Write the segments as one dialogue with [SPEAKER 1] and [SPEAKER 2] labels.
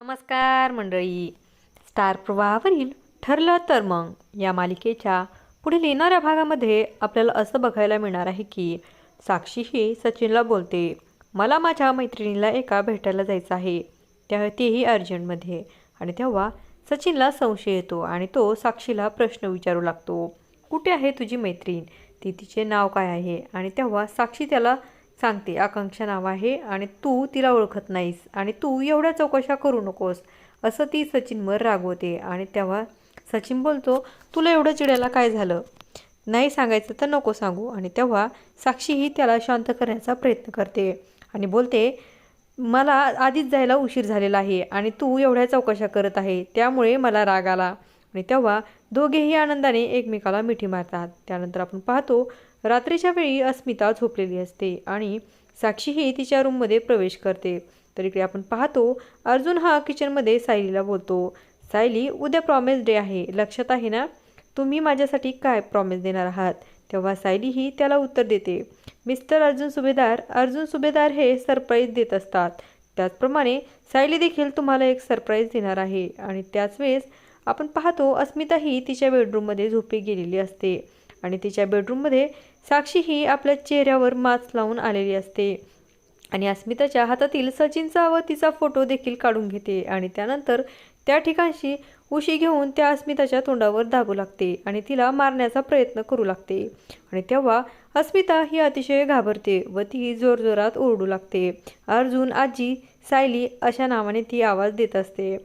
[SPEAKER 1] नमस्कार मंडळी. स्टार प्रवाहावरील ठरलं तर मग या मालिकेच्या पुढील येणाऱ्या भागामध्ये आपल्याला असं बघायला मिळणार आहे की साक्षी ही सचिनला बोलते, मला माझ्या मैत्रिणीला एका भेटायला जायचं आहे, तेही अर्जंटमध्ये. आणि तेव्हा सचिनला संशय येतो आणि तो साक्षीला प्रश्न विचारू लागतो, कुठे आहे तुझी मैत्रीण, तिचे नाव काय आहे. आणि तेव्हा साक्षी त्याला सांगते, आकांक्षा नाव आहे आणि तू तिला ओळखत नाहीस आणि तू एवढ्या चौकशा करू नकोस, असं ती सचिनवर रागवते. आणि तेव्हा सचिन बोलतो, तुला एवढं चिडायला काय झालं, नाही सांगायचं तर नको सांगू. आणि तेव्हा साक्षीही त्याला शांत करण्याचा प्रयत्न करते आणि बोलते, मला आधीच जायला उशीर झालेला आहे आणि तू एवढ्या चौकशा करत आहे त्यामुळे मला राग आला. आणि तेव्हा दोघेही आनंदाने एकमेकाला मिठी मारतात. त्यानंतर आपण पाहतो रात्रीच्या वेळी अस्मिता झोपलेली असते आणि साक्षीही तिच्या रूममध्ये प्रवेश करते. तर इकडे आपण पाहतो अर्जुन हा किचनमध्ये सायलीला बोलतो, सायली उद्या प्रॉमिस डे आहे, लक्षात आहे ना, तुम्ही माझ्यासाठी काय प्रॉमिस देणार आहात. तेव्हा सायलीही त्याला उत्तर देते, मिस्टर अर्जुन सुभेदार हे सरप्राईज देत असतात, त्याचप्रमाणे सायली देखील तुम्हाला एक सरप्राईज देणार आहे. आणि त्याच वेळेस आपण पाहतो अस्मिताही तिच्या बेडरूममध्ये झोपी गेलेली असते आणि तिच्या बेडरूममध्ये साक्षीही आपल्या चेहऱ्यावर मास्क लावून आलेली असते आणि अस्मिताच्या हातातील सचिनचा व तिचा फोटो देखील काढून घेते. आणि त्यानंतर त्या ठिकाणशी उशी घेऊन त्या अस्मिताच्या तोंडावर दाबू लागते आणि तिला मारण्याचा प्रयत्न करू लागते. आणि तेव्हा अस्मिता ही अतिशय घाबरते व ती जोरजोरात ओरडू लागते, अर्जुन, आजी, सायली अशा नावाने ती आवाज देत असते.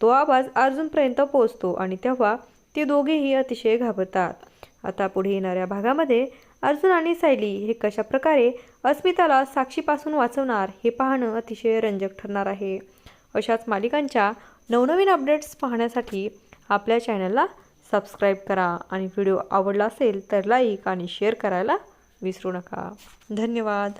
[SPEAKER 1] तो आवाज अर्जुनपर्यंत पोहोचतो आणि तेव्हा ते दोघेही अतिशय घाबरतात. आता पुढे येणाऱ्या भागामध्ये अर्जुन आणि सायली हे कशा प्रकारे अस्मिताला साक्षीपासून वाचवणार हे पाहणं अतिशय रंजक ठरणार आहे. अशाच मालिकांच्या नवनवीन अपडेट्स पाहण्यासाठी आपल्या चॅनलला सबस्क्राईब करा आणि व्हिडिओ आवडला असेल तर लाईक आणि शेअर करायला विसरू नका. धन्यवाद.